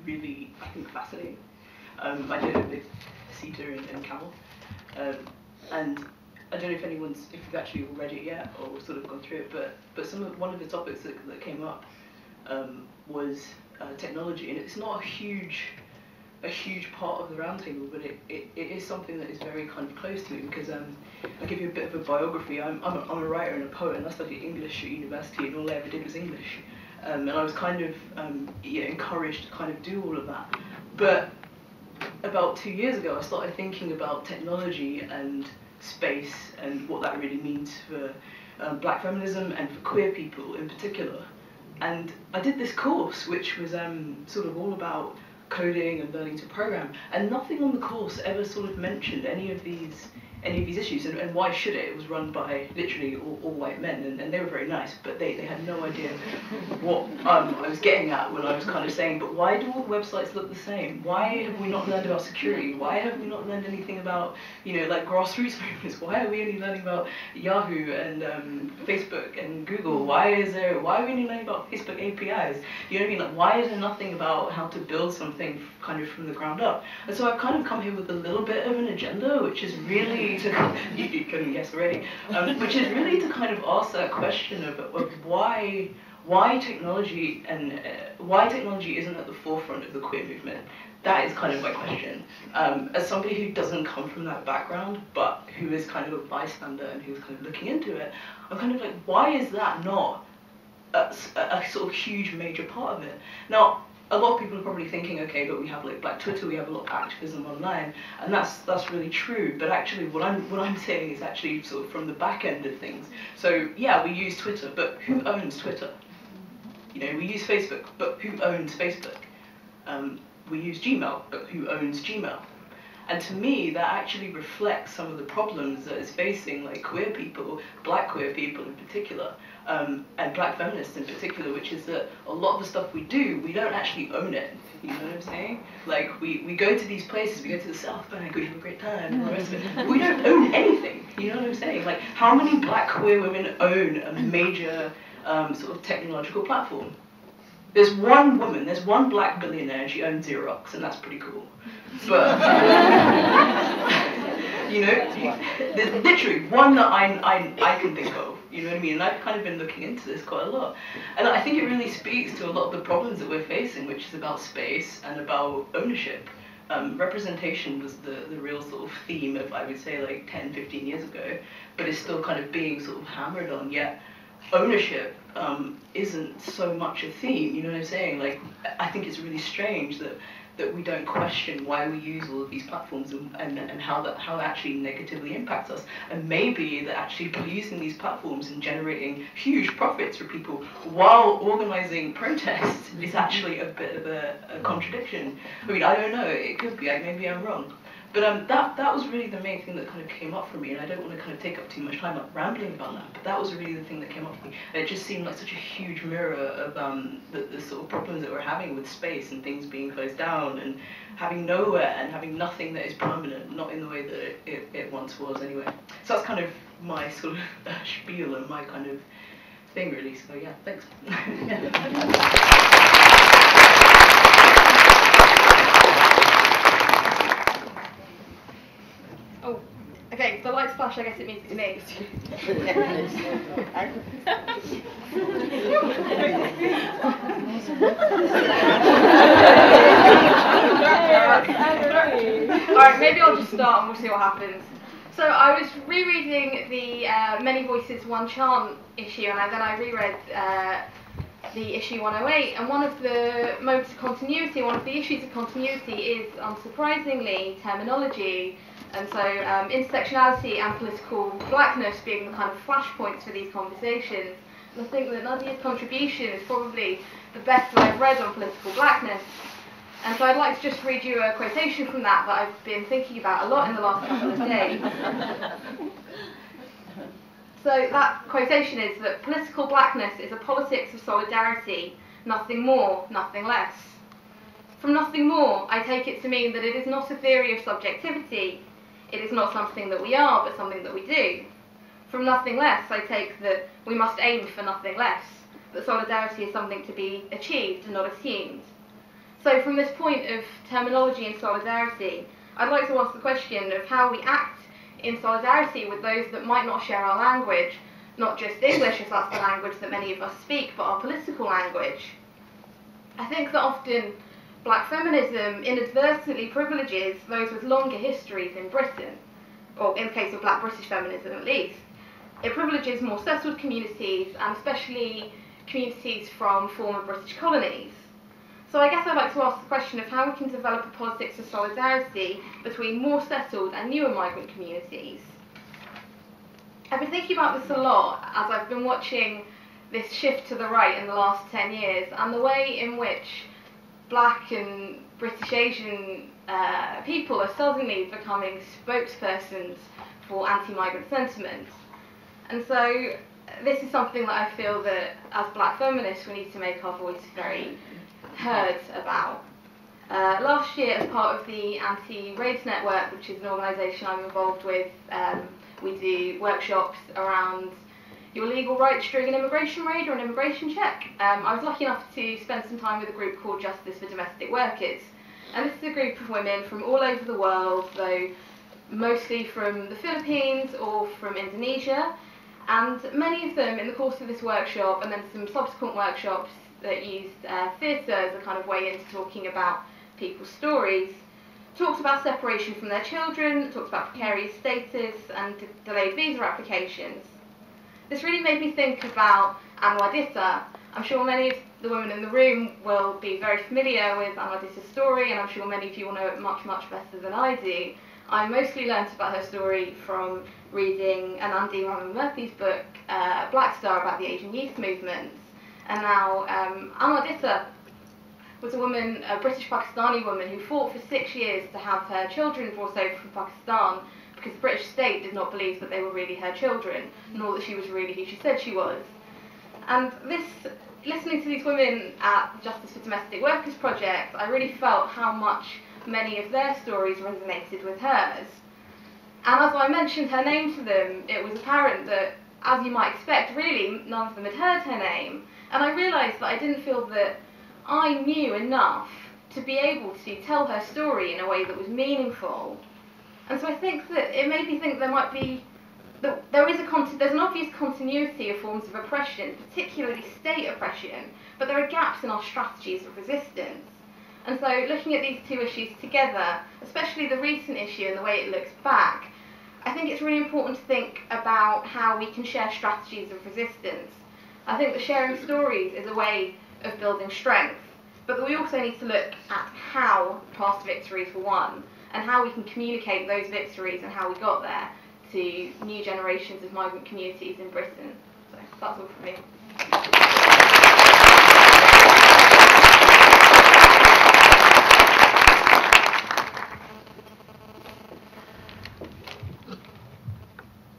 really, I think, fascinating. I did it with Sita and Camel, and I don't know if you've actually read it yet or sort of gone through it, but one of the topics that came up was technology, and it's not a huge part of the roundtable, but it is something that is very kind of close to me, because I'll give you a bit of a biography. I'm a writer and a poet, and I studied English at university, and all I ever did was English, and I was kind of encouraged to kind of do all of that. But about 2 years ago, I started thinking about technology and space and what that really means for black feminism and for queer people in particular. And I did this course, which was sort of all about coding and learning to program, and nothing on the course ever sort of mentioned any of these issues, and why should it? It was run by literally all white men, and they were very nice, but they had no idea what I was getting at when I was kind of saying, but why do all the websites look the same? Why have we not learned about security? Why have we not learned anything about, like grassroots movements? Why are we only learning about Yahoo and Facebook and Google? Why are we only learning about Facebook APIs? You know what I mean? Like, why is there nothing about how to build something kind of from the ground up? And so I've kind of come here with a little bit of an agenda, which is really you couldn't guess already, which is really to kind of ask that question of why technology and why technology isn't at the forefront of the queer movement. That is kind of my question. As somebody who doesn't come from that background, but who is kind of a bystander and who's kind of looking into it, I'm kind of like, why is that not a sort of huge major part of it? Now, a lot of people are probably thinking, okay, but we have like Black Twitter, we have a lot of activism online, and that's really true. But actually, what I'm saying is actually sort of from the back end of things. So yeah, we use Twitter, but who owns Twitter? We use Facebook, but who owns Facebook? We use Gmail, but who owns Gmail? And to me, that actually reflects some of the problems that is facing like queer people, black queer people in particular, and black feminists in particular, which is that a lot of the stuff we do, we don't actually own it. You know what I'm saying? Like, we go to these places, we go to the South Bank, we have a great time, and all the rest of it. We don't own anything. You know what I'm saying? Like, how many black queer women own a major sort of technological platform? There's one woman, there's one black billionaire, and she owns Xerox, and that's pretty cool. But, there's literally one that I can think of, you know what I mean? And I've kind of been looking into this quite a lot. And I think it really speaks to a lot of the problems that we're facing, which is about space and about ownership. Representation was the real sort of theme of, I would say, like 10, 15 years ago, but it's still kind of being sort of hammered on, yet ownership isn't so much a theme, you know what I'm saying? Like, I think it's really strange that we don't question why we use all of these platforms and how that actually negatively impacts us. And maybe that actually by using these platforms and generating huge profits for people while organizing protests is actually a bit of a contradiction. I mean, I don't know, it could be, maybe I'm wrong. But that was really the main thing that kind of came up for me, and I don't want to kind of take up too much time rambling about that, but that was really the thing that came up for me. And it just seemed like such a huge mirror of the sort of problems that we're having with space and things being closed down and having nowhere and having nothing that is permanent, not in the way that it once was anyway. So that's kind of my sort of spiel and my kind of thing really, so yeah, thanks. Oh, okay, the lights flash, I guess it means it's me. Alright, maybe I'll just start and we'll see what happens. So I was rereading the Many Voices, One Chant issue, and then I reread the issue 108, and one of the moments of continuity, one of the issues of continuity is, unsurprisingly, terminology. And so intersectionality and political blackness being the kind of flashpoints for these conversations. And I think that Nydia's contribution is probably the best that I've read on political blackness. And so I'd like to just read you a quotation from that I've been thinking about a lot in the last couple of days. So that quotation is that political blackness is a politics of solidarity, nothing more, nothing less. From nothing more, I take it to mean that it is not a theory of subjectivity. It is not something that we are, but something that we do. From nothing less, I take that we must aim for nothing less, that solidarity is something to be achieved and not assumed. So from this point of terminology and solidarity, I'd like to ask the question of how we act in solidarity with those that might not share our language, not just English as that's the language that many of us speak, but our political language. I think that often black feminism inadvertently privileges those with longer histories in Britain, or in the case of Black British feminism at least. It privileges more settled communities, and especially communities from former British colonies. So I guess I'd like to ask the question of how we can develop a politics of solidarity between more settled and newer migrant communities. I've been thinking about this a lot as I've been watching this shift to the right in the last 10 years, and the way in which black and British Asian people are suddenly becoming spokespersons for anti-migrant sentiment. And so this is something that I feel that as black feminists we need to make our voice very heard about. Last year, as part of the Anti-Raids Network, which is an organisation I'm involved with, we do workshops around your legal rights during an immigration raid or an immigration check. I was lucky enough to spend some time with a group called Justice for Domestic Workers. And this is a group of women from all over the world, though mostly from the Philippines or from Indonesia. And many of them, in the course of this workshop, and then some subsequent workshops that used theatre as a kind of way into talking about people's stories, talked about separation from their children, talked about precarious status and delayed visa applications. This really made me think about Nydia. I'm sure many of the women in the room will be very familiar with Nydia's story, and I'm sure many of you will know it much, much better than I do. I mostly learnt about her story from reading Anandi Ramamurthy's book, Black Star, about the Asian youth movements. And now Nydia was a woman, a British Pakistani woman, who fought for 6 years to have her children brought over from Pakistan because the British state did not believe that they were really her children, nor that she was really who she said she was. And listening to these women at the Justice for Domestic Workers project, I really felt how much many of their stories resonated with hers. And as I mentioned her name to them, it was apparent that, as you might expect, really none of them had heard her name. And I realised that I didn't feel that I knew enough to be able to tell her story in a way that was meaningful. And so I think that it made me think there might be, that there's an obvious continuity of forms of oppression, particularly state oppression, but there are gaps in our strategies of resistance. And so looking at these two issues together, especially the recent issue and the way it looks back, I think it's really important to think about how we can share strategies of resistance. I think that sharing stories is a way of building strength, but that we also need to look at how past victories were won and how we can communicate those victories and how we got there to new generations of migrant communities in Britain. So that's all from me.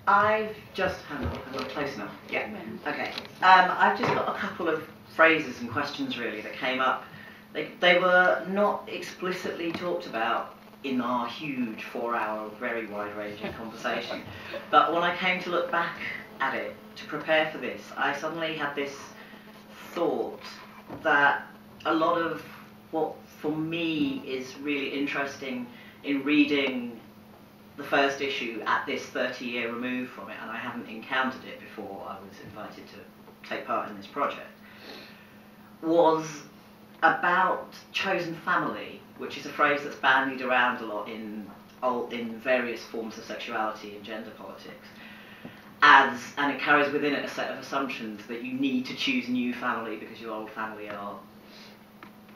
I've just, am I close enough? Yeah, okay. I've just got a couple of phrases and questions really that came up. They were not explicitly talked about in our huge 4-hour, very wide-ranging conversation. But when I came to look back at it, to prepare for this, I suddenly had this thought that a lot of what for me is really interesting in reading the first issue at this 30-year remove from it, and I hadn't encountered it before I was invited to take part in this project, was about chosen family, which is a phrase that's bandied around a lot in various forms of sexuality and gender politics, and it carries within it a set of assumptions that you need to choose a new family because your old family are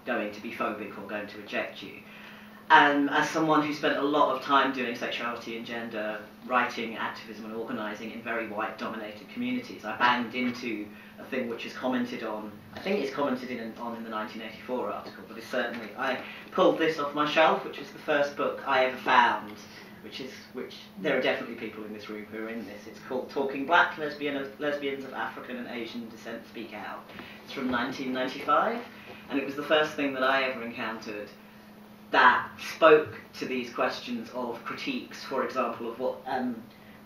going to be phobic or going to reject you. And as someone who spent a lot of time doing sexuality and gender writing, activism and organising in very white-dominated communities, I banged into a thing which is commented on, I think it's commented on in the 1984 article, but it's certainly, I pulled this off my shelf, which is the first book I ever found, which there are definitely people in this room who are in this. It's called Talking Black, Lesbians of African and Asian Descent Speak Out. It's from 1995, and it was the first thing that I ever encountered that spoke to these questions of critiques, for example, of what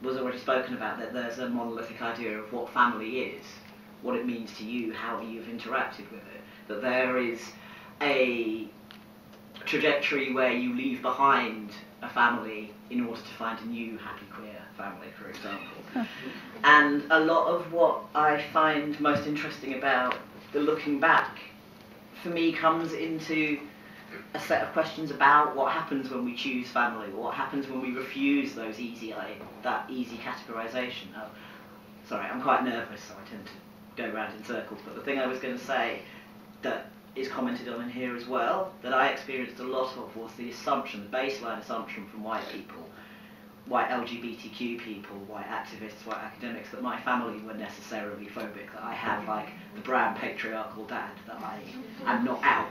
was already spoken about, that there's a monolithic idea of what family is, what it means to you, how you've interacted with it, that there is a trajectory where you leave behind a family in order to find a new happy queer family, for example. And a lot of what I find most interesting about the looking back, for me, comes into a set of questions about what happens when we choose family, or what happens when we refuse that easy categorization. Oh, sorry, I'm quite nervous, so I tend to go around in circles, but the thing I was going to say that is commented on in here as well, that I experienced a lot of, was the assumption, the baseline assumption from white people, white LGBTQ people, white activists, white academics, that my family were necessarily phobic, that I have like the brown patriarchal dad, that I am not out.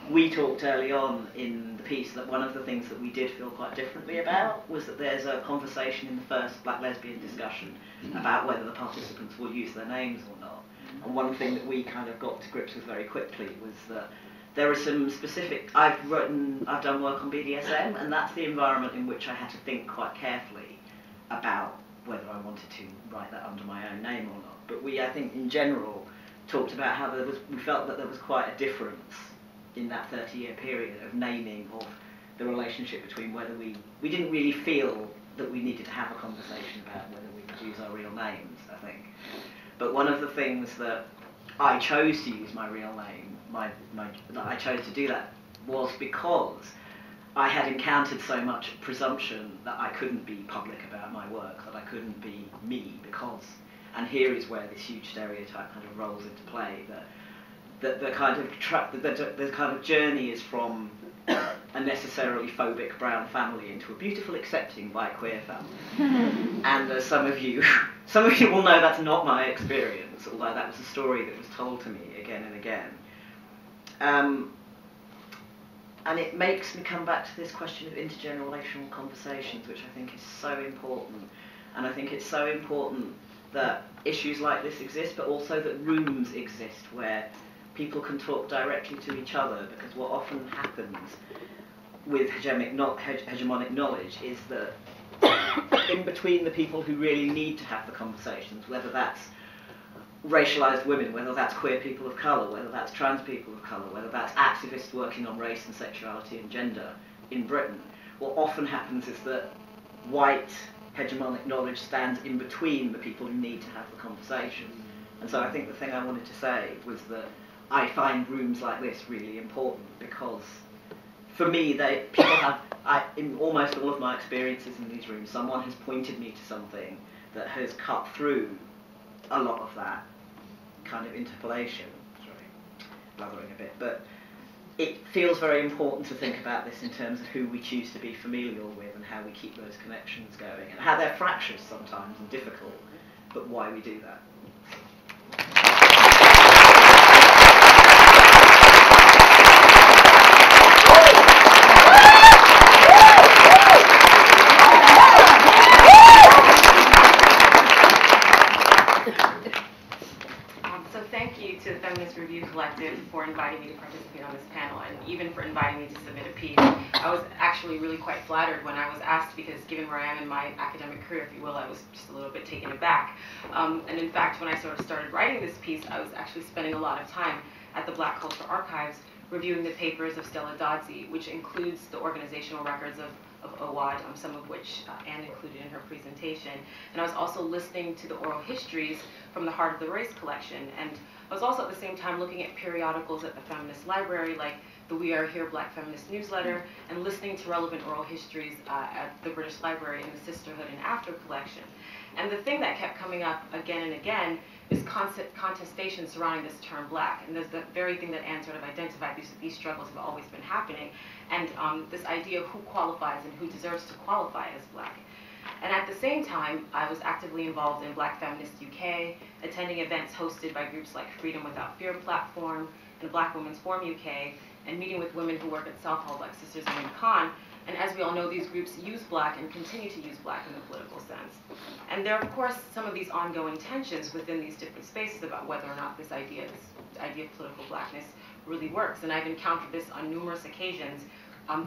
We talked early on in the piece that one of the things that we did feel quite differently about was that there's a conversation in the first black lesbian discussion about whether the participants will use their names or not. And one thing that we kind of got to grips with very quickly was that there are some specific, I've done work on BDSM, and that's the environment in which I had to think quite carefully about whether I wanted to write that under my own name or not. But we, I think, in general, talked about how we felt that there was quite a difference in that 30-year period of naming of the relationship between whether we didn't really feel that we needed to have a conversation about whether we could use our real names, I think. But one of the things that I chose to use my real name, that I chose to do that, was because I had encountered so much presumption that I couldn't be public about my work, that I couldn't be me, because, and here is where this huge stereotype kind of rolls into play, that the kind of journey is from a necessarily phobic brown family into a beautiful, accepting white queer family. And as some of you will know that's not my experience, although that was a story that was told to me again and again. And it makes me come back to this question of intergenerational conversations, which I think is so important. And I think it's so important that issues like this exist, but also that rooms exist where people can talk directly to each other, because what often happens with hegemonic knowledge is that in between the people who really need to have the conversations, whether that's racialised women, whether that's queer people of colour, whether that's trans people of colour, whether that's activists working on race and sexuality and gender in Britain, what often happens is that white hegemonic knowledge stands in between the people who need to have the conversation. And so I think the thing I wanted to say was that I find rooms like this really important, because for me, in almost all of my experiences in these rooms, someone has pointed me to something that has cut through a lot of that kind of interpolation. Sorry, blathering a bit, but it feels very important to think about this in terms of who we choose to be familial with and how we keep those connections going, and how they're fractious sometimes and difficult, but why we do that. For inviting me to participate on this panel, and even for inviting me to submit a piece. I was actually really quite flattered when I was asked, because given where I am in my academic career, if you will, I was just a little bit taken aback. And in fact, when I sort of started writing this piece, I was actually spending a lot of time at the Black Culture Archives reviewing the papers of Stella Doddsey, which includes the organizational records of OWAD, some of which Anne included in her presentation. And I was also listening to the oral histories from the Heart of the Race collection. And I was also at the same time looking at periodicals at the Feminist Library, like the We Are Here Black Feminist newsletter, and listening to relevant oral histories at the British Library in the Sisterhood and After collection. And the thing that kept coming up again and again is contestation surrounding this term black. And there's the very thing that Anne sort of identified, these struggles have always been happening. And this idea of who qualifies and who deserves to qualify as black. And at the same time, I was actively involved in Black Feminist UK, attending events hosted by groups like Freedom Without Fear platform and Black Women's Forum UK, and meeting with women who work at Southall, like Sisters in Khan. And as we all know, these groups use black and continue to use black in the political sense. And there are, of course, some of these ongoing tensions within these different spaces about whether or not this idea of political blackness really works. And I've encountered this on numerous occasions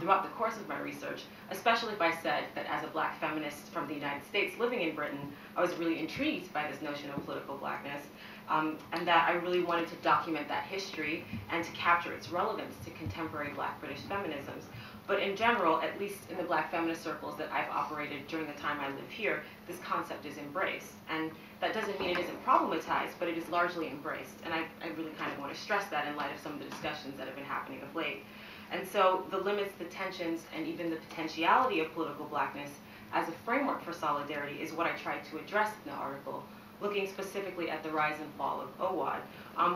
throughout the course of my research, especially if I said that as a black feminist from the United States living in Britain, I was really intrigued by this notion of political blackness. and that I really wanted to document that history and to capture its relevance to contemporary Black British feminisms. But in general, at least in the Black feminist circles that I've operated during the time I live here, this concept is embraced. And that doesn't mean it isn't problematized, but it is largely embraced. And I really kind of want to stress that in light of some of the discussions that have been happening of late. And so the limits, the tensions, and even the potentiality of political blackness as a framework for solidarity is what I tried to address in the article, looking specifically at the rise and fall of OWAD,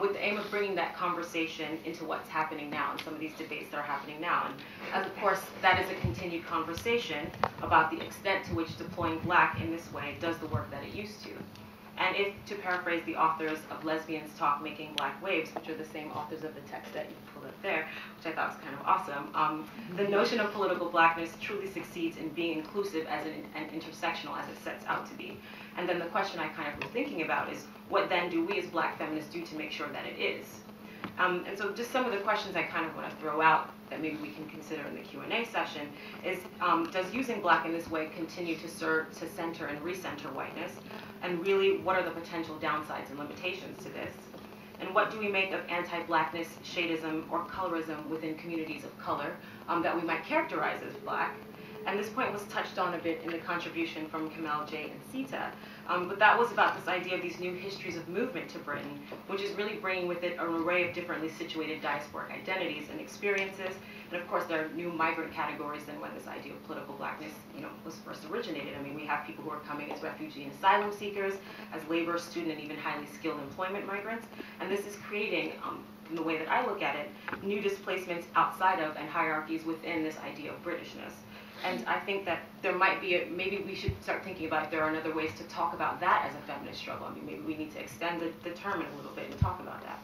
with the aim of bringing that conversation into what's happening now and some of these debates that are happening now. And of course, that is a continued conversation about the extent to which deploying Black in this way does the work that it used to. And if, to paraphrase the authors of Lesbians Talk Making Black Waves, which are the same authors of the text that you pulled up there, which I thought was kind of awesome, the notion of political blackness truly succeeds in being inclusive as and intersectional as it sets out to be. And then the question I kind of was thinking about is, what then do we as Black feminists do to make sure that it is? And so just some of the questions I kind of want to throw out that maybe we can consider in the Q&A session is, does using Black in this way continue to serve to center and recenter whiteness? And really, what are the potential downsides and limitations to this? And what do we make of anti-Blackness, shadeism, or colorism within communities of color that we might characterize as Black? And this point was touched on a bit in the contribution from Camel, Jay, and Sita. But that was about this idea of these new histories of movement to Britain, which is really bringing with it an array of differently situated diasporic identities and experiences. And of course, there are new migrant categories than when this idea of political blackness, was first originated. I mean, we have people who are coming as refugee and asylum seekers, as labor, student, and even highly skilled employment migrants. And this is creating, from the way that I look at it, new displacements outside of and hierarchies within this idea of Britishness. And I think that there might be, maybe we should start thinking about if there are other ways to talk about that as a feminist struggle. I mean, maybe we need to extend the term a little bit and talk about that.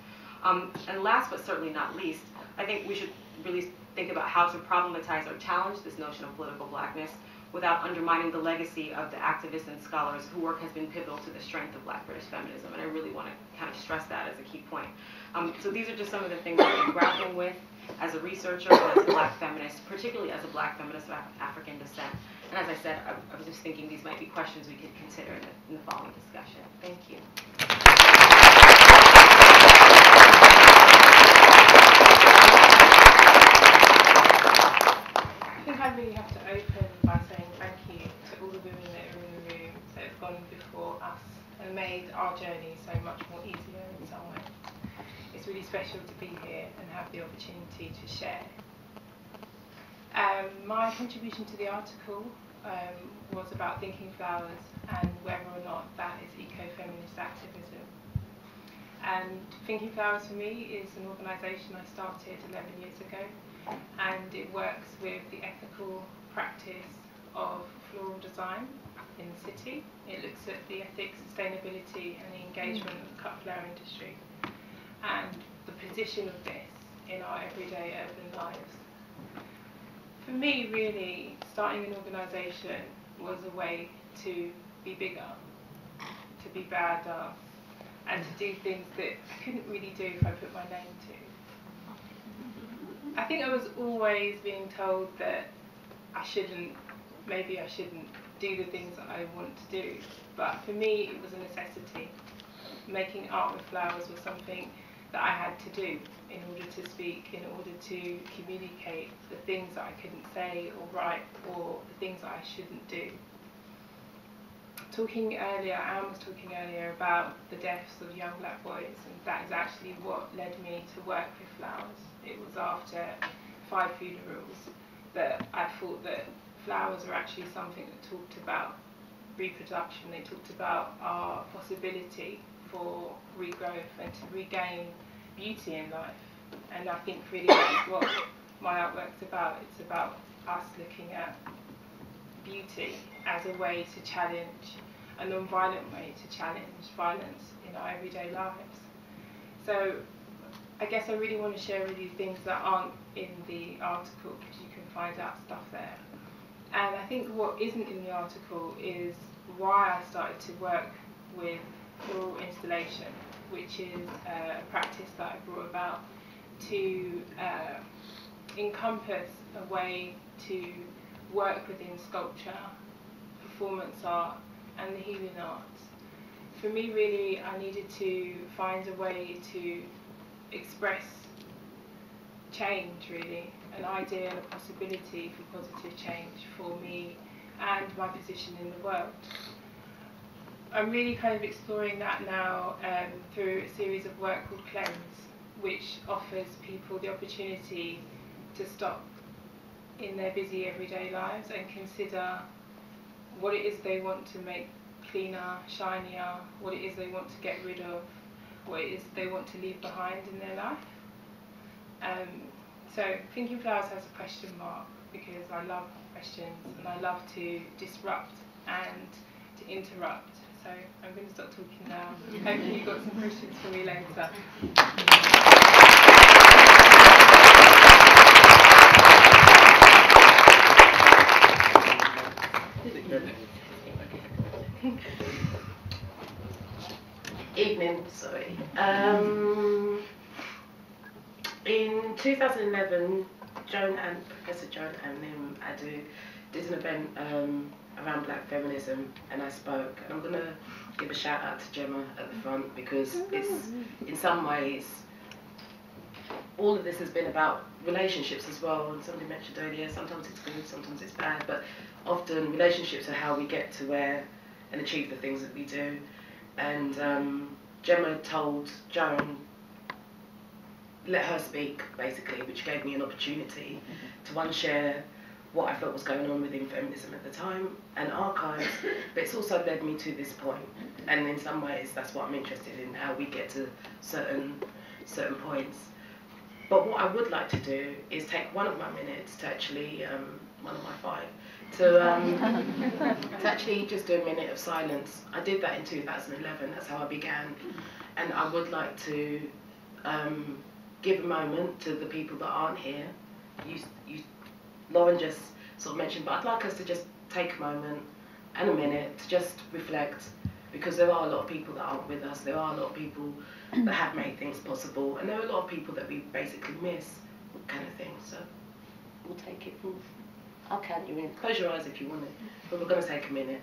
And last but certainly not least, I think we should really think about how to problematize or challenge this notion of political blackness without undermining the legacy of the activists and scholars whose work has been pivotal to the strength of Black British feminism. And I really want to kind of stress that as a key point. So these are just some of the things I've been grappling with as a researcher and as a Black feminist, particularly as a Black feminist of African descent. And as I said, I was just thinking these might be questions we could consider in the following discussion. Thank you. I think I really have to open by saying thank you to all the women that are in the room that have gone before us and made our journey so much more easier in some way. It's really special to be here and have the opportunity to share. My contribution to the article was about thinking flowers and whether or not that is eco-feminist activism. And Thinking Flowers for me is an organisation I started 11 years ago, and it works with the ethical practice of floral design in the city. It looks at the ethics, sustainability and the engagement of the cut flower industry and the position of this in our everyday urban lives. For me, really, starting an organisation was a way to be bigger, to be badder, and to do things that I couldn't really do if I put my name to. I think I was always being told that maybe I shouldn't do the things that I want to do, but for me it was a necessity. Making art with flowers was something that I had to do in order to speak, in order to communicate the things that I couldn't say or write, or the things that I shouldn't do. Anne was talking earlier about the deaths of young Black boys, and that is actually what led me to work with flowers. It was after 5 funerals that I thought that flowers are actually something that talked about reproduction. They talked about our possibility for regrowth and to regain beauty in life. And I think really that's what my artwork's about. It's about us looking at beauty as a way to challenge, a non-violent way to challenge violence in our everyday lives. So I guess I really want to share with you things that aren't in the article, because you can find out stuff there. And I think what isn't in the article is why I started to work with floral installation, which is a practice that I brought about to encompass a way to work within sculpture, performance art and the healing arts for me, really, I needed to find a way to express change, really, an idea and a possibility for positive change for me and my position in the world. I'm really kind of exploring that now through a series of work called Cleanse, which offers people the opportunity to stop in their busy everyday lives and consider what it is they want to make cleaner, shinier, what it is they want to get rid of, what it is they want to leave behind in their life. So Thinking Flowers has a question mark because I love questions and I love to disrupt and to interrupt. So I'm going to stop talking now. Hopefully you've got some questions for me later. Evening, sorry. In 2011, Professor Joan Anim-Addo did an event around Black feminism, and I spoke. And I'm going to give a shout out to Gemma at the front because it's, in some ways, all of this has been about relationships as well. And somebody mentioned earlier, sometimes it's good, sometimes it's bad, but often relationships are how we get to where and achieve the things that we do. And Gemma told Joan, let her speak, basically, which gave me an opportunity to unshare what I felt was going on within feminism at the time and archives, but it's also led me to this point. And in some ways, that's what I'm interested in, how we get to certain points. But what I would like to do is take one of my minutes to actually, one of my 5, to actually just do a minute of silence. I did that in 2011, that's how I began. And I would like to give a moment to the people that aren't here. Lauren just sort of mentioned, but I'd like us to just take a moment and a minute to just reflect, because there are a lot of people that aren't with us, there are a lot of people that have made things possible, and there are a lot of people that we basically miss, kind of thing. So we'll take it from, I'll count you in. Close your eyes if you want it, but we're going to take a minute.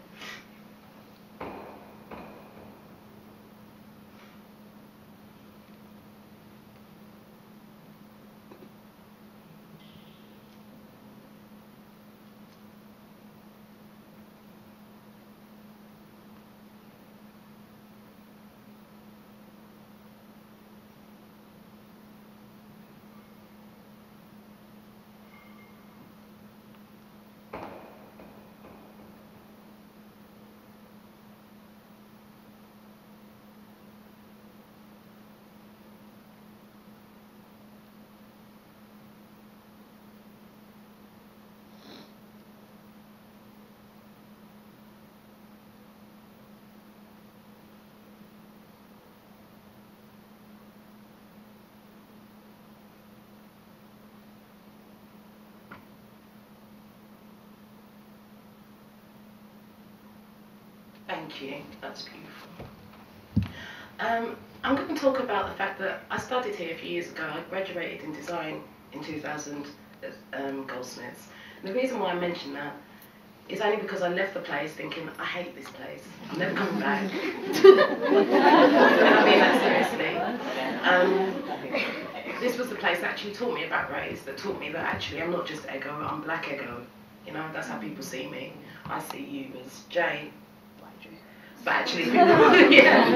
Thank you, that's beautiful. I'm going to talk about the fact that I studied here a few years ago. I graduated in design in 2000 at Goldsmiths. And the reason why I mention that is only because I left the place thinking, I hate this place, I'm never coming back. And I mean that seriously. This was the place that actually taught me about race, that taught me that actually I'm not just ego, I'm black ego. You know, that's how people see me. I see you as Jane. But actually, yeah.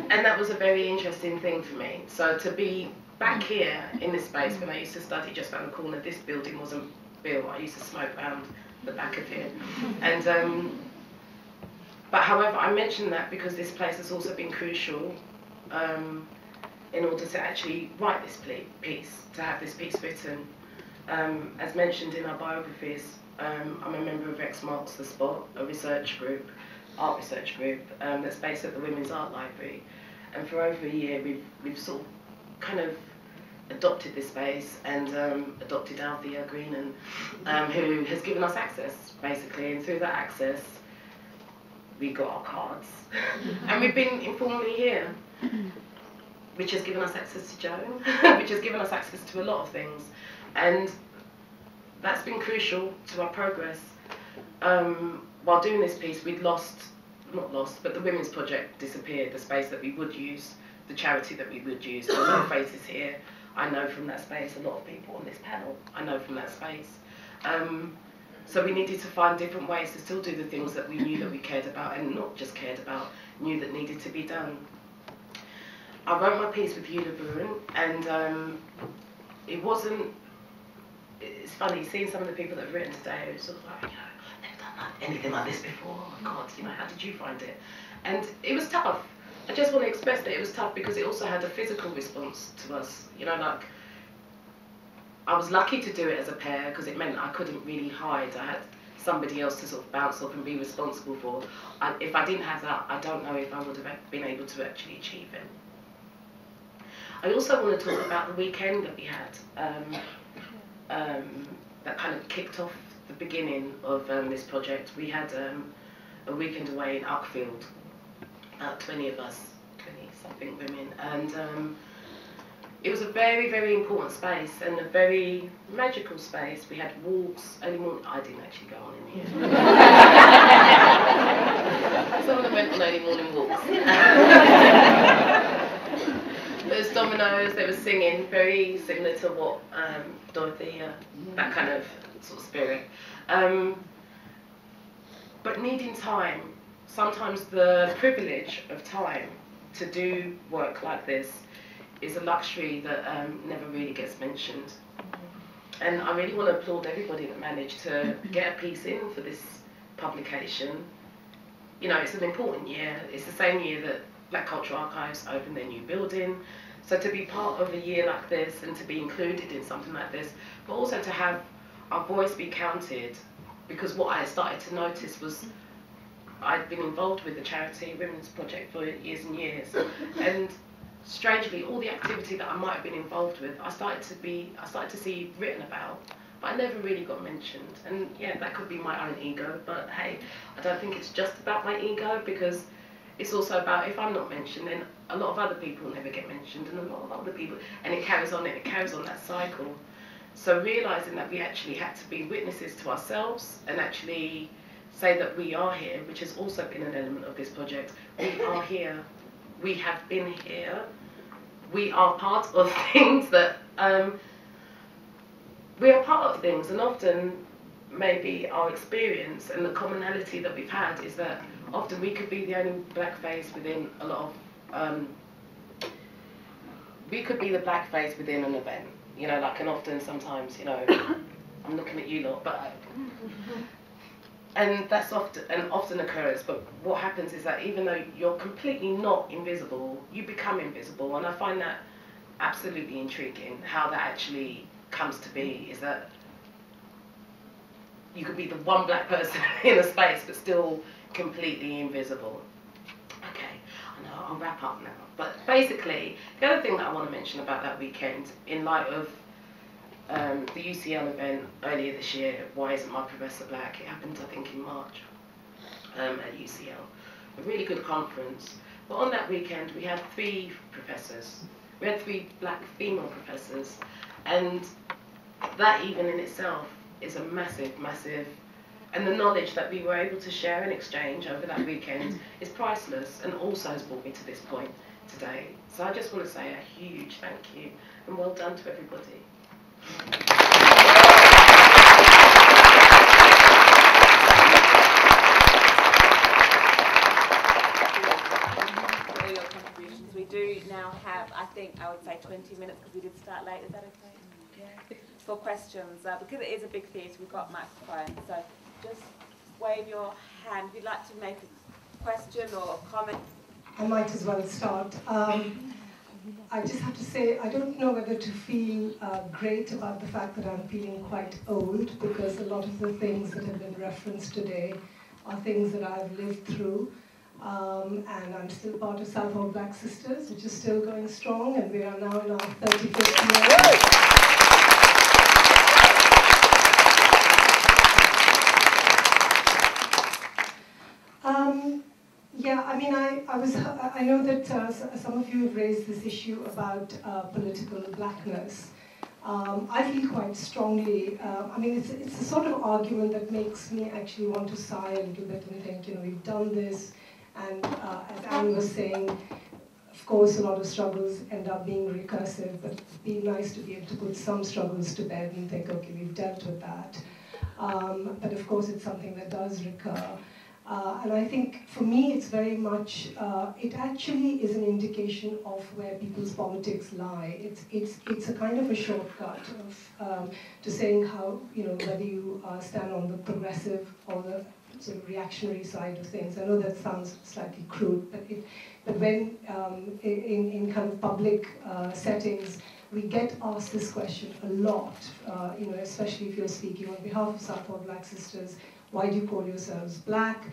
And that was a very interesting thing for me. So to be back here in this space, when I used to study just around the corner, this building wasn't built. I used to smoke around the back of it. And but however, I mention that because this place has also been crucial in order to actually write this piece, to have this piece written. As mentioned in our biographies, I'm a member of Smartt, the Spot, a research group, art research group that's based at the Women's Art Library, and for over a year we've sort of kind of adopted this space and adopted Althea Greenan, who has given us access basically, and through that access we got our cards and we've been informally here, which has given us access to Joan, which has given us access to a lot of things, and that's been crucial to our progress. While doing this piece, we'd lost not lost, but the Women's Project disappeared, the space that we would use, the charity that we would use. There are no faces here. I know from that space, a lot of people on this panel, I know from that space. So we needed to find different ways to still do the things that we knew that we cared about, and not just cared about, knew that needed to be done. I wrote my piece with Uniburun, and it wasn't, it's funny, seeing some of the people that have written today, it was sort of like, you know, I've never done anything like this before, oh my God, you know, how did you find it? And it was tough. I just want to express that it was tough because it also had a physical response to us, you know, like, I was lucky to do it as a pair because it meant I couldn't really hide. I had somebody else to sort of bounce off and be responsible for. If I didn't have that, I don't know if I would have been able to actually achieve it. I also want to talk about the weekend that we had, that kind of kicked off the beginning of this project. We had a weekend away in Uckfield, about 20 of us, 20-something women, and it was a very, very important space and a very magical space. We had walks early morning. I didn't actually go on in here. Some of them went on early morning walks. There was dominoes, they were singing, very similar to what Dorothea, that kind of sort of spirit. But needing time, sometimes the privilege of time to do work like this is a luxury that never really gets mentioned. And I really want to applaud everybody that managed to get a piece in for this publication. You know, it's an important year. It's the same year that Black Cultural Archives opened their new building. So to be part of a year like this and to be included in something like this, but also to have our voice be counted, because what I started to notice was I'd been involved with the charity Women's Project for years and years, and strangely, all the activity that I might have been involved with, I started to see written about, but I never really got mentioned. And yeah, that could be my own ego, but hey, I don't think it's just about my ego, because it's also about, if I'm not mentioned, then a lot of other people never get mentioned, and a lot of other people, and it carries on, that cycle. So realising that we actually had to be witnesses to ourselves and actually say that we are here, which has also been an element of this project. We are here. We have been here. We are part of things that, we are part of things, and often maybe our experience and the commonality that we've had is that often we could be the only black face within a lot of, we could be the black face within an event, you know, like, and often sometimes, you know, I'm looking at you lot, but, and that's often occurs, but what happens is that even though you're completely not invisible, you become invisible, and I find that absolutely intriguing, how that actually comes to be, is that you could be the one black person in a space, but still completely invisible. Okay, I know, I'll wrap up now. But basically, the other thing that I want to mention about that weekend, in light of the UCL event earlier this year, Why Isn't My Professor Black? It happened, I think, in March at UCL. A really good conference. But on that weekend, we had 3 professors. We had 3 black female professors. And that even in itself is a massive, massive, and the knowledge that we were able to share and exchange over that weekend is priceless, and also has brought me to this point today. So I just want to say a huge thank you and well done to everybody. For your contributions. We do now have, I think, I would say 20 minutes because we did start late. Is that okay? Yeah. For questions, because it is a big theatre, we've got microphones. So just wave your hand if you'd like to make a question or a comment. I might as well start. I just have to say, I don't know whether to feel great about the fact that I'm feeling quite old, because a lot of the things that have been referenced today are things that I've lived through. And I'm still part of Southall Black Sisters, which is still going strong, and we are now in our 35th year. Yeah, I mean, I know that some of you have raised this issue about political blackness. I feel quite strongly, I mean, it's a sort of argument that makes me actually want to sigh a little bit and think, you know, we've done this, And as Anne was saying, of course, a lot of struggles end up being recursive, but it'd be nice to be able to put some struggles to bed and think, okay, we've dealt with that. But of course, it's something that does recur. And I think for me, it's very much, it actually is an indication of where people's politics lie. It's a kind of a shortcut of, to saying how, whether you stand on the progressive or the sort of reactionary side of things. I know that sounds slightly crude, but when in kind of public settings, we get asked this question a lot, especially if you're speaking on behalf of Southall Black Sisters. Why do you call yourselves black?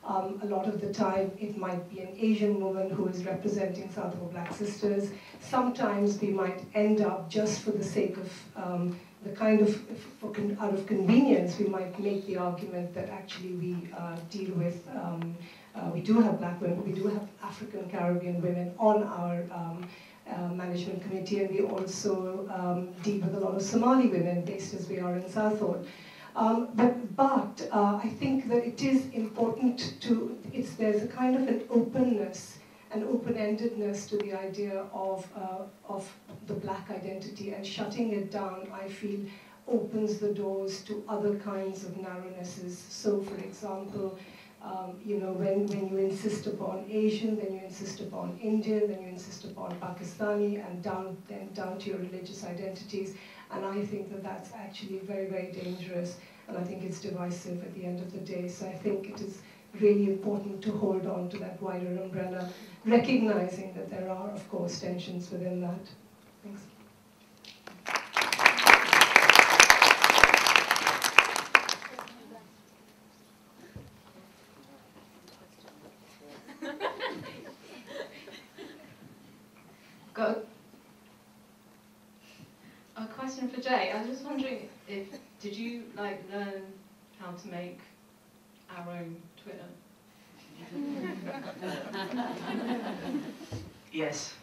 A lot of the time, it might be an Asian woman who is representing Southall Black Sisters. Sometimes we might end up, just for the sake of the kind of, out of convenience, we might make the argument that actually we deal with, we do have black women, but we do have African Caribbean women on our management committee, and we also deal with a lot of Somali women, based as we are in Southall. But I think that it is important to, there's a kind of an openness, an open-endedness to the idea of the black identity, and shutting it down, I feel, opens the doors to other kinds of narrownesses. So, for example, when you insist upon Asian, then you insist upon Indian, then you insist upon Pakistani, and then down to your religious identities. And I think that that's actually very, very dangerous, and I think it's divisive at the end of the day. So I think it is really important to hold on to that wider umbrella, recognizing that there are, of course, tensions within that. Thanks. Go. A question for Jay. I was just wondering did you learn how to make our own Twitter? Yes.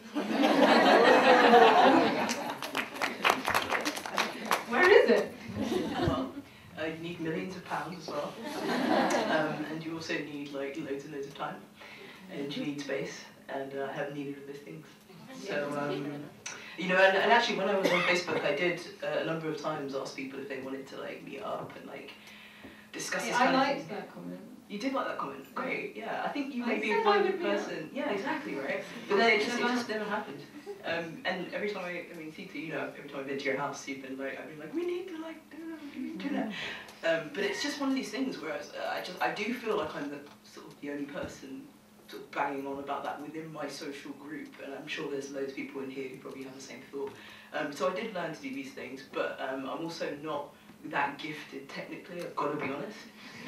Where is it? Well, you need millions of pounds as well, and you also need loads and loads of time, and you need space, and I haven't needed all those things. So, and actually when I was on Facebook, I did a number of times ask people if they wanted to meet up and discuss this kind of thing. I liked that comment. You did like that comment? Great, yeah. I think you may be one person. Yeah, exactly, right? But then it just never happened. And every time Sita, every time I've been to your house, you've been I've been we need to do that. But it's just one of these things where I do feel like I'm the only person sort of banging on about that within my social group, and I'm sure there's loads of people in here who probably have the same thought. So I did learn to do these things, but I'm also not that gifted technically, I've got to be honest.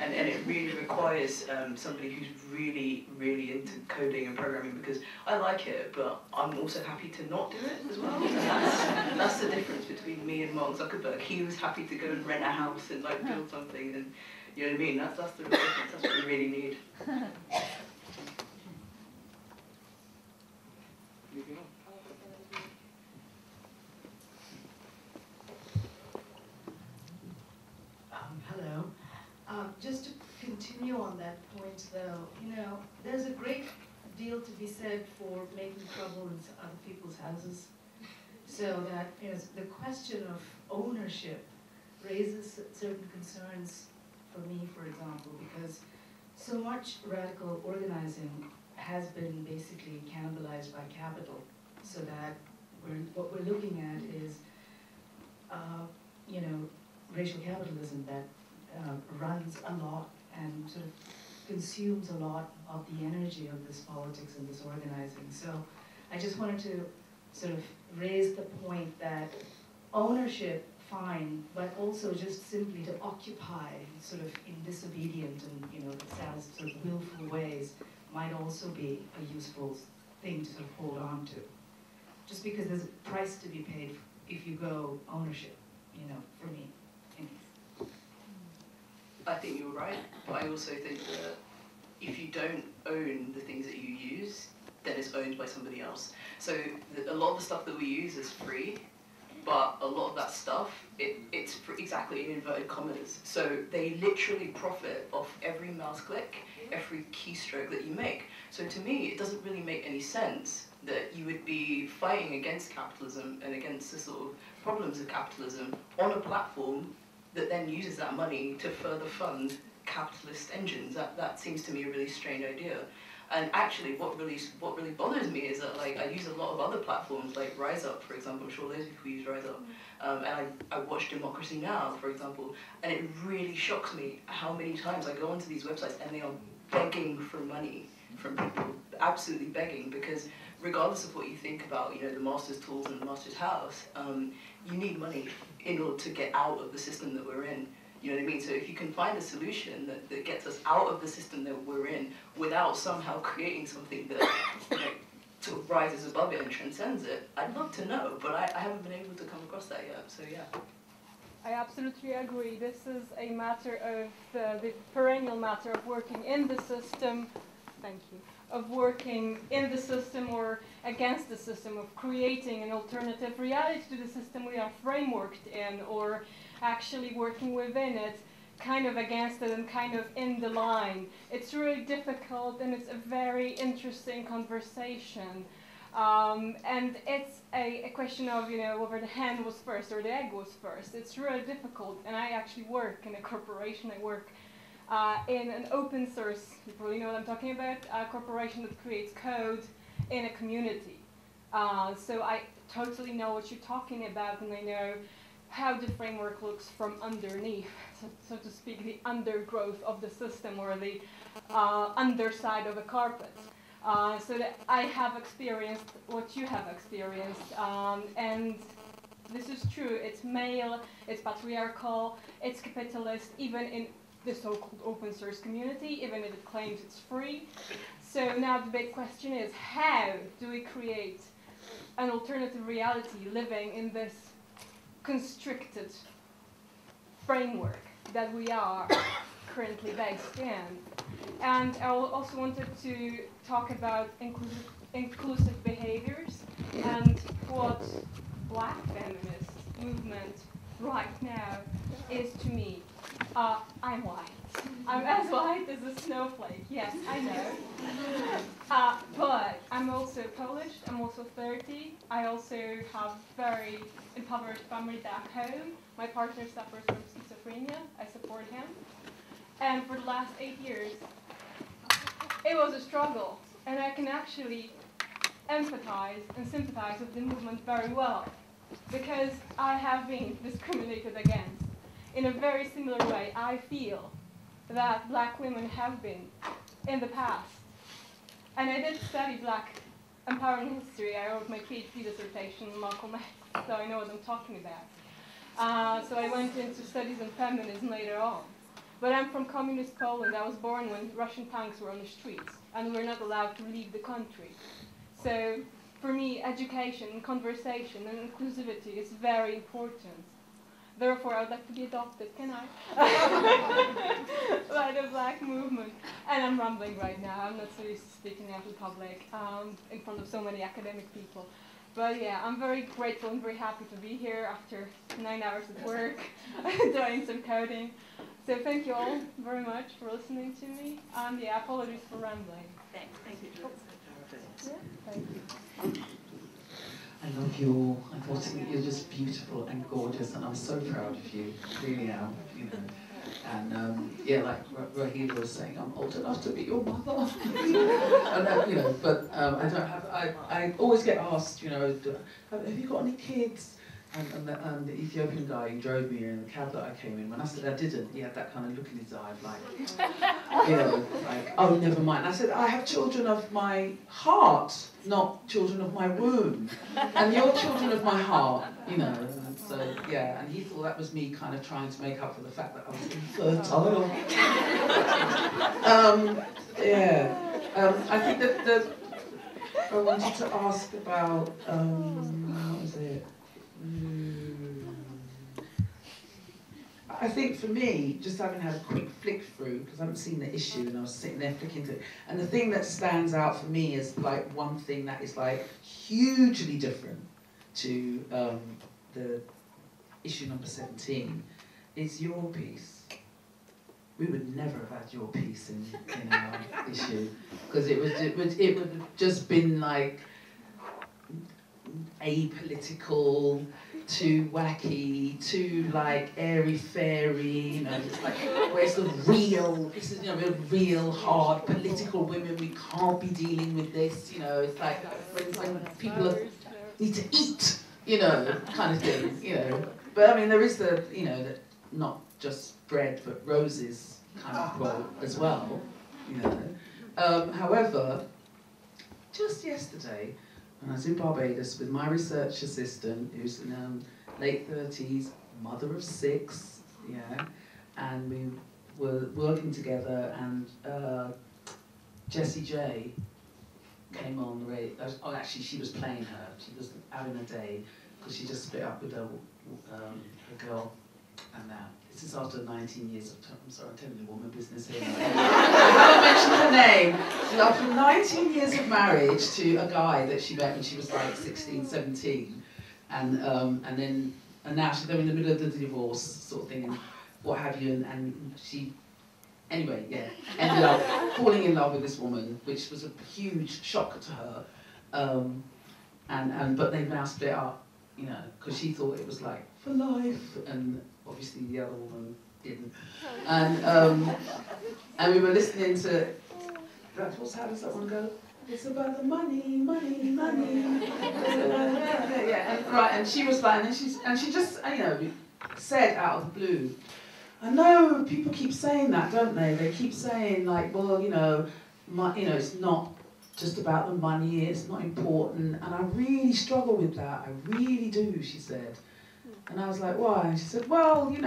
And it really requires somebody who's really, really into coding and programming, because I like it, but I'm also happy to not do it as well. And that's the difference between me and Mark Zuckerberg. He was happy to go and rent a house and build something, and you know what I mean? That's the real difference. That's what we really need. Moving on. Hello. Just to continue on that point, though, there's a great deal to be said for making trouble in other people's houses. So that the question of ownership raises certain concerns for me, for example, because so much radical organizing has been basically cannibalized by capital, so that what we're looking at is, racial capitalism that runs a lot and sort of consumes a lot of the energy of this politics and this organizing. So I just wanted to sort of raise the point that ownership, fine, but also just simply to occupy sort of in disobedient and, it sounds sort of willful ways might also be a useful thing to sort of hold on to. Just because there's a price to be paid if you go ownership, for me. I think you're right, but I also think that if you don't own the things that you use, then it's owned by somebody else. So a lot of the stuff that we use is free, but a lot of that stuff, it's free, exactly. exactly, in inverted commas. So they literally profit off every mouse click, every keystroke that you make. So to me, it doesn't really make any sense that you would be fighting against capitalism and against the sort of problems of capitalism on a platform that then uses that money to further fund capitalist engines. That seems to me a really strange idea. And actually, what really bothers me is that, like, I use a lot of other platforms, like Rise Up, for example. I'm sure loads of people use Rise Up. And I watch Democracy Now, for example, and it really shocks me how many times I go onto these websites and they are begging for money from people, absolutely begging, because regardless of what you think about, the master's tools and the master's house, you need money in order to get out of the system that we're in. You know what I mean? So if you can find a solution that gets us out of the system that we're in without somehow creating something that sort of rises above it and transcends it, I'd love to know, but I haven't been able to come across that yet, so yeah. I absolutely agree. This is a matter of the perennial matter of working in the system, thank you, of working in the system or against the system, of creating an alternative reality to the system we are frameworked in, or actually working within it, kind of against it and kind of in the line. It's really difficult, and it's a very interesting conversation. And it's a question of, whether the hen was first or the egg was first. It's really difficult, and I actually work in a corporation. I work in an open source, you probably know what I'm talking about, a corporation that creates code in a community. So I totally know what you're talking about, and I know how the framework looks from underneath, so to speak, the undergrowth of the system, or the underside of a carpet. So that I have experienced what you have experienced, and this is true. It's male, it's patriarchal, it's capitalist, even in the so-called open source community, even if it claims it's free. So now the big question is, how do we create an alternative reality living in this constricted framework that we are currently based in? And I also wanted to talk about inclusive behaviors and what Black feminist movement right now is to me. I'm white. I'm as white as a snowflake. Yes, I know. But I'm also Polish. I'm also 30. I also have very impoverished family back home. My partner suffers from schizophrenia. I support him. And for the last 8 years, it was a struggle. And I can actually empathize and sympathize with the movement very well, because I have been discriminated against. In a very similar way, I feel that Black women have been in the past. And I did study Black empowerment history. I wrote my PhD dissertation on Malcolm X, so I know what I'm talking about. So I went into studies in feminism later on. But I'm from communist Poland. I was born when Russian tanks were on the streets, and we were not allowed to leave the country. So for me, education, conversation, and inclusivity is very important. Therefore, I would like to be adopted, can I? By the Black movement. And I'm rambling right now. I'm not so used to speaking out in public in front of so many academic people. But yeah, I'm very grateful and very happy to be here after 9 hours of work, doing some coding. So thank you all very much for listening to me. And yeah, apologies for rambling. Thanks. Thank you. Yeah, thank you. I love you all. I thought you're just beautiful and gorgeous, and I'm so proud of you. Really am, And yeah, like Rahila was saying, I'm old enough to be your mother. And, but I don't have. I always get asked, have you got any kids? And the Ethiopian guy who drove me in the cab that I came in, when I said I didn't, he had that kind of look in his eye, like, oh, never mind. I said, I have children of my heart, not children of my womb. And you're children of my heart, And so, yeah, and he thought that was me kind of trying to make up for the fact that I was infertile. I think that I wanted to ask about, what was it? I think for me, just having had a quick flick through, because I haven't seen the issue and I was sitting there flicking through, and the thing that stands out for me is like one thing that is like hugely different to the issue number 17 it's your piece. We would never have had your piece in our issue, because it would have just been like apolitical, too wacky, too like airy-fairy, you know, it's like, where's the real, this is, you know, we're real hard political women, we can't be dealing with this, you know, it's like when people need to eat, you know, kind of thing, you know. But I mean, there is the, you know, that not just bread but roses kind of quote as well, you know. However, just yesterday, when I was in Barbados with my research assistant, who's in late 30s, mother of 6, yeah, and we were working together, and Jessie J came on the radio. Oh, actually, she was playing her. She was having a day because she just split up with her girl, and this is after 19 years of I'm sorry, I'm telling you all my business here. I haven't mentioned her name. So after 19 years of marriage to a guy that she met when she was like 16, 17, and now they're in the middle of the divorce sort of thing and what have you, and she, anyway, yeah, ended up falling in love with this woman, which was a huge shock to her, but they've now split up, you know, because she thought it was like for life, and obviously the other woman didn't. And we were listening to, how does that one go? It's about the money, money, money. Yeah, and, right, and she was like, and she just, you know, said out of the blue, I know people keep saying that, don't they? They keep saying like, well, you know, it's not just about the money, it's not important, and I really struggle with that, I really do, she said. And I was like, why? And she said, well, you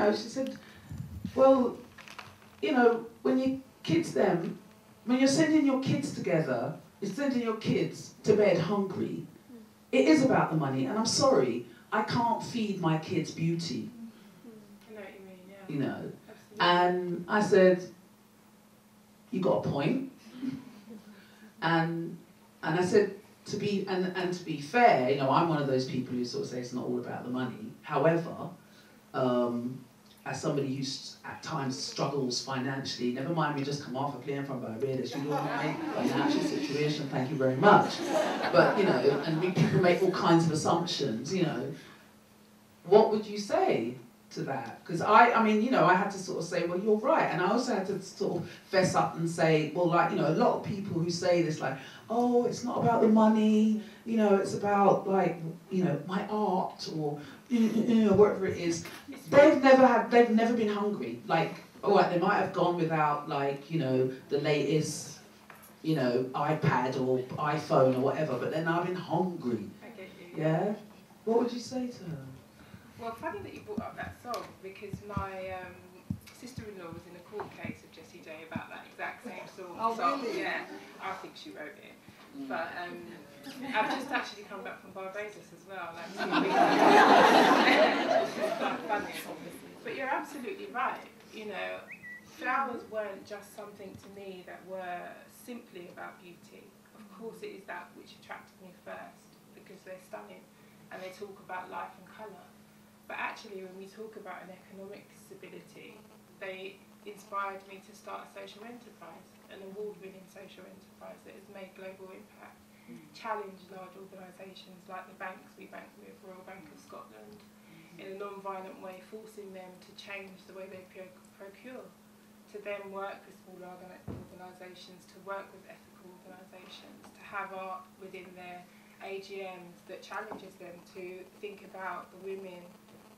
know, when you kids them, when you're sending your kids together, you're sending your kids to bed hungry, it is about the money, and I'm sorry, I can't feed my kids beauty. I know what you mean, yeah. You know, absolutely. And I said, you got a point. And I said, to be fair, you know, I'm one of those people who sort of say it's not all about the money. However, as somebody who at times struggles financially, never mind we just come off a plane from Barbados, you don't make financial situation, thank you very much. But, you know, and people make all kinds of assumptions, you know. What would you say to that? Because I mean, you know, I had to sort of say, well, you're right. And I also had to sort of fess up and say, well, like, you know, a lot of people who say this, like, oh, it's not about the money, you know, it's about, like, you know, my art or, you know, whatever it is. They've never been hungry. Like, all right, they might have gone without, like, you know, the latest, you know, iPad or iPhone or whatever, but they've now been hungry. I get you. Yeah? What would you say to her? Well, funny that you brought up that song, because my sister-in-law was in a court case of Jessie J about that exact same song. Oh, really? Yeah, I think she wrote it. But I've just actually come back from Barbados as well. Like, it's quite funny. But you're absolutely right. You know, flowers weren't just something to me that were simply about beauty. Of course, it is that which attracted me first, because they're stunning and they talk about life and colour. But actually, when we talk about an economic stability, they inspired me to start a social enterprise, an award-winning social enterprise that has made global impact, challenged large organisations like the banks we bank with, Royal Bank of Scotland, in a non-violent way, forcing them to change the way they procure, to then work with small organisations, to work with ethical organisations, to have art within their AGMs that challenges them to think about the women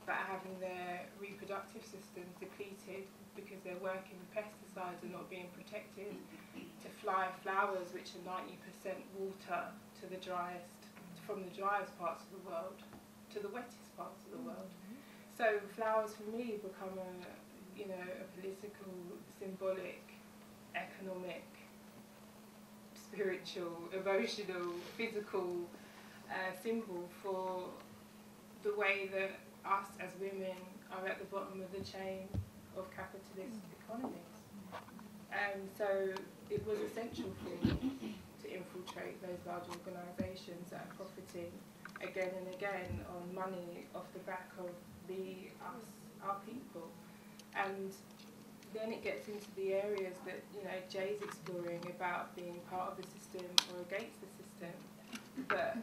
that are having their reproductive systems depleted because they're working with pesticides and not being protected, to fly flowers which are 90% water to the driest, from the driest parts of the world to the wettest parts of the world. So flowers for me become a political, symbolic, economic, spiritual, emotional, physical symbol for the way that us as women are at the bottom of the chain of capitalist economies. So it was essential for me to infiltrate those large organisations that are profiting again and again on money off the back of us, our people. And then it gets into the areas that, you know, Jay's exploring about being part of the system or against the system. But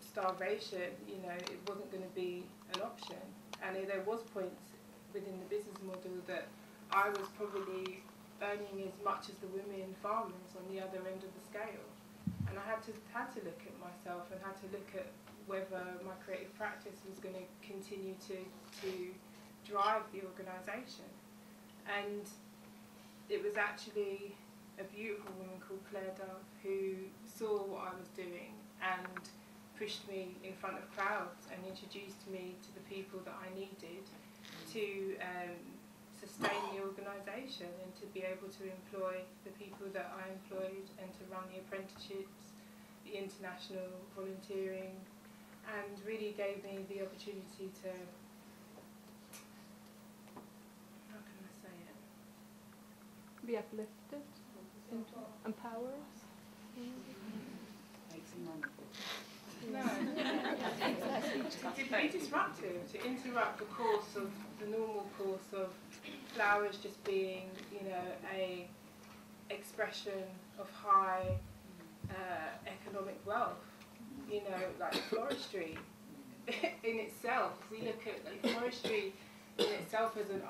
starvation, you know, it wasn't going to be an option. And there was points within the business model that I was probably earning as much as the women farmers on the other end of the scale. And I had to look at myself and had to look at whether my creative practice was going to continue to drive the organisation. And it was actually a beautiful woman called Claire Dove who saw what I was doing and pushed me in front of crowds and introduced me to the people that I needed to sustain the organisation and to be able to employ the people that I employed and to run the apprenticeships, the international volunteering, and really gave me the opportunity to, how can I say it? Be uplifted, empowered. No, to be disruptive, to interrupt the course of the normal course of flowers just being, you know, a expression of high economic wealth. You know, like floristry in itself. We look at like, forestry in itself as an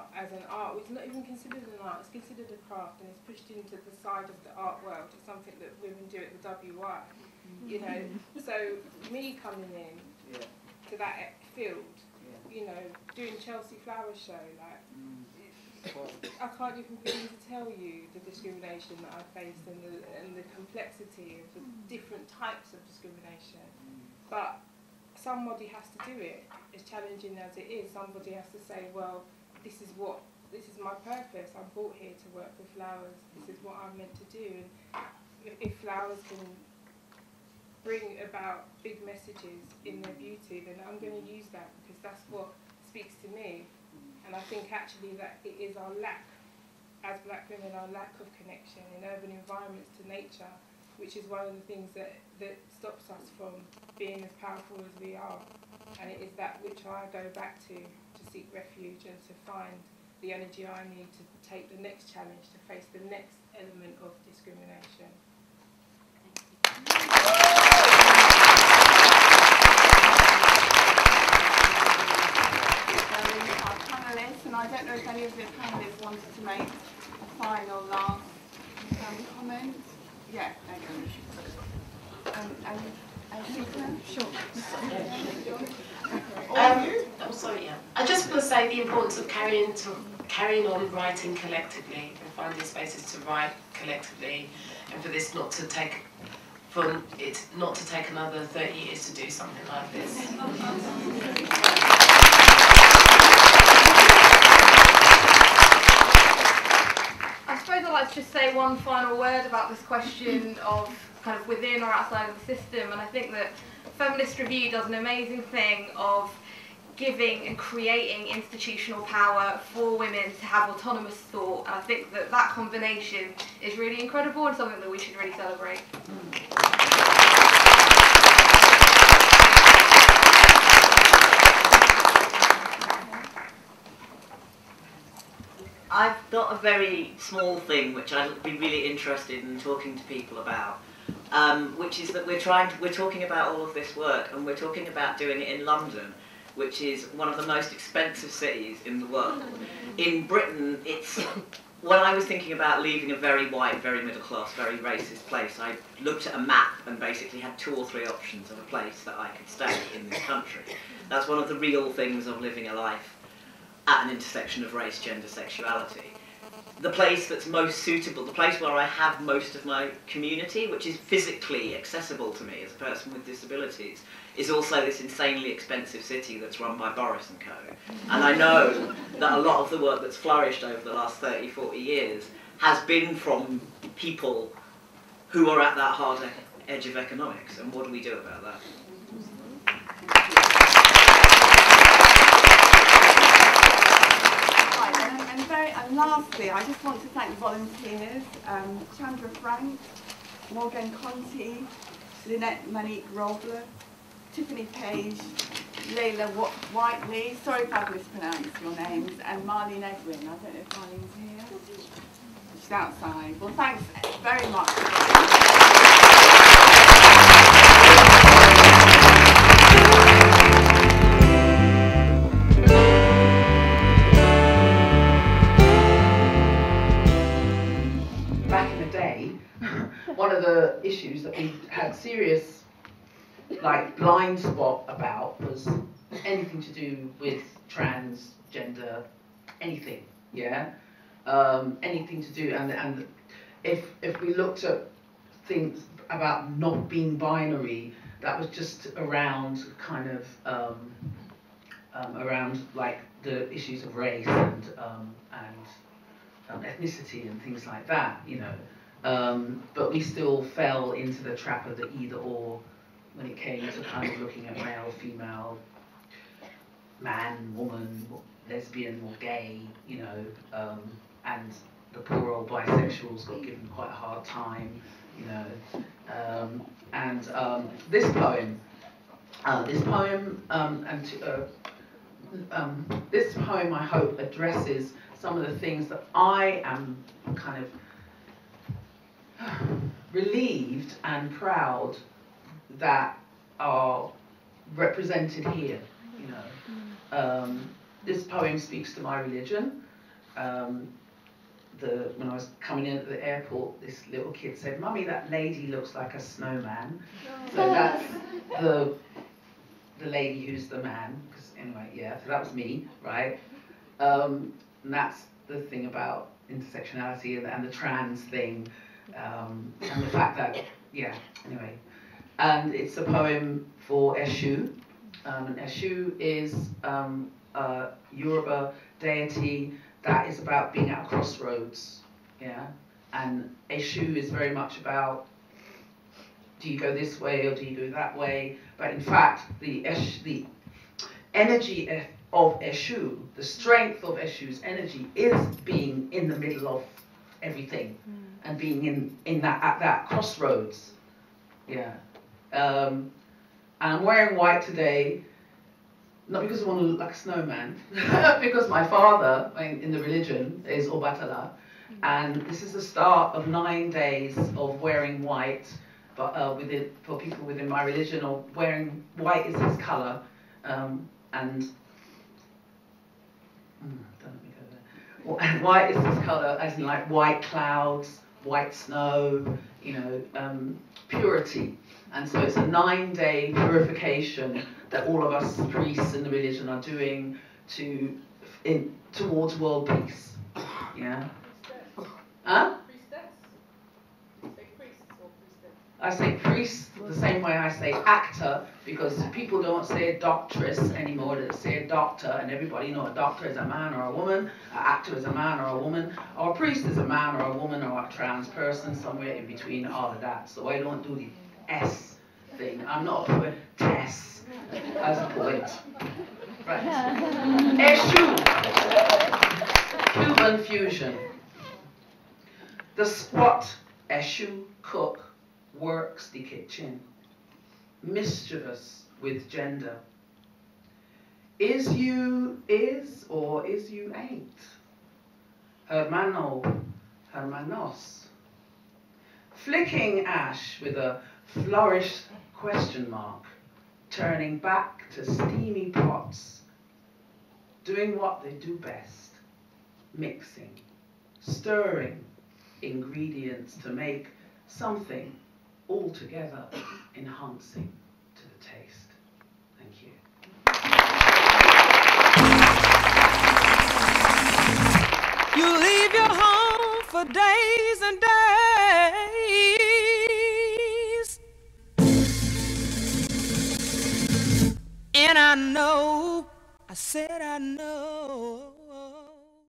art. It's not even considered an art. It's considered a craft, and it's pushed into the side of the art world. It's something that women do at the WI. You know, so me coming in to that field, you know, doing Chelsea Flower Show, like, I can't even begin to tell you the discrimination that I faced and the complexity of the different types of discrimination. But somebody has to do it, as challenging as it is. Somebody has to say, well, this is my purpose. I'm brought here to work with flowers. This is what I'm meant to do. And if flowers can bring about big messages in their beauty, then I'm going to use that because that's what speaks to me. And I think actually that it is our lack, as black women, our lack of connection in urban environments to nature, which is one of the things that stops us from being as powerful as we are. And it is that which I go back to seek refuge and to find the energy I need to take the next challenge, to face the next element of discrimination. Our panellists, and I don't know if any of the panellists wanted to make a final last comment. Yeah, Sure. I just want to say the importance of carrying on writing collectively and finding spaces to write collectively, and for this not to take another 30 years to do something like this. I suppose I'd like to just say one final word about this question of kind of within or outside of the system, and I think that Feminist Review does an amazing thing of giving and creating institutional power for women to have autonomous thought, and I think that that combination is really incredible and something that we should really celebrate. I've got a very small thing which I'd be really interested in talking to people about, which is that we're talking about all of this work, and we're talking about doing it in London, which is one of the most expensive cities in the world. In Britain, it's, when I was thinking about leaving a very white, very middle class, very racist place, I looked at a map and basically had 2 or 3 options of a place that I could stay in this country. That's one of the real things of living a life at an intersection of race, gender, sexuality. The place that's most suitable, the place where I have most of my community, which is physically accessible to me as a person with disabilities, is also this insanely expensive city that's run by Boris and Co. And I know that a lot of the work that's flourished over the last 30, 40 years has been from people who are at that hard edge of economics. And what do we do about that? And lastly, I just want to thank volunteers, Chandra Frank, Morgan Conti, Lynette Monique Robler, Tiffany Page, Leila Whiteley, sorry if I've mispronounced your names, and Marlene Edwin. I don't know if Marlene's here. She's outside. Well, thanks very much. Back in the day, one of the issues that we had serious blind spot about was anything to do with transgender, anything, yeah, anything to do, and if we looked at things about not being binary, that was just around kind of around like the issues of race and ethnicity and things like that, you know, but we still fell into the trap of the either or when it came to kind of looking at male, female, man, woman, lesbian or gay, you know, and the poor old bisexuals got given quite a hard time, you know, this poem I hope addresses some of the things that I am kind of relieved and proud that are represented here, you know. This poem speaks to my religion. When I was coming in at the airport, this little kid said, "Mummy, that lady looks like a snowman." So that's the lady who's the man, because anyway, yeah, so that was me, right? And that's the thing about intersectionality and the trans thing, and the fact that, yeah, anyway. And it's a poem for Eshu. And Eshu is a Yoruba deity that is about being at a crossroads, yeah? And Eshu is very much about, do you go this way or do you go that way? But in fact, the energy of Eshu, the strength of Eshu's energy is being in the middle of everything and being at that crossroads, yeah. And I'm wearing white today, not because I want to look like a snowman, because my father, in the religion, is Obatala, and this is the start of 9 days of wearing white, but for people within my religion, or wearing white is his colour, and don't let me go there. White is his colour, as in like white clouds, white snow, you know, purity. And so it's a 9-day purification that all of us priests in the religion are doing towards world peace. Yeah? Huh? I say priest the same way I say actor, because people don't say doctress anymore, they say a doctor, and everybody knows a doctor is a man or a woman, an actor is a man or a woman, or a priest is a man or a woman or a trans person, somewhere in between all of that. So I don't do the S thing. I'm not a poetess as a poet. Right. Eshu. Cuban fusion. The squat Eshu cook works the kitchen, mischievous with gender. Is you is or is you ain't? Hermano, hermanos. Flicking ash with a flourished question mark, turning back to steamy pots, doing what they do best, mixing, stirring ingredients to make something altogether enhancing to the taste. Thank you. You leave your home for days and days, and I know, I said I know,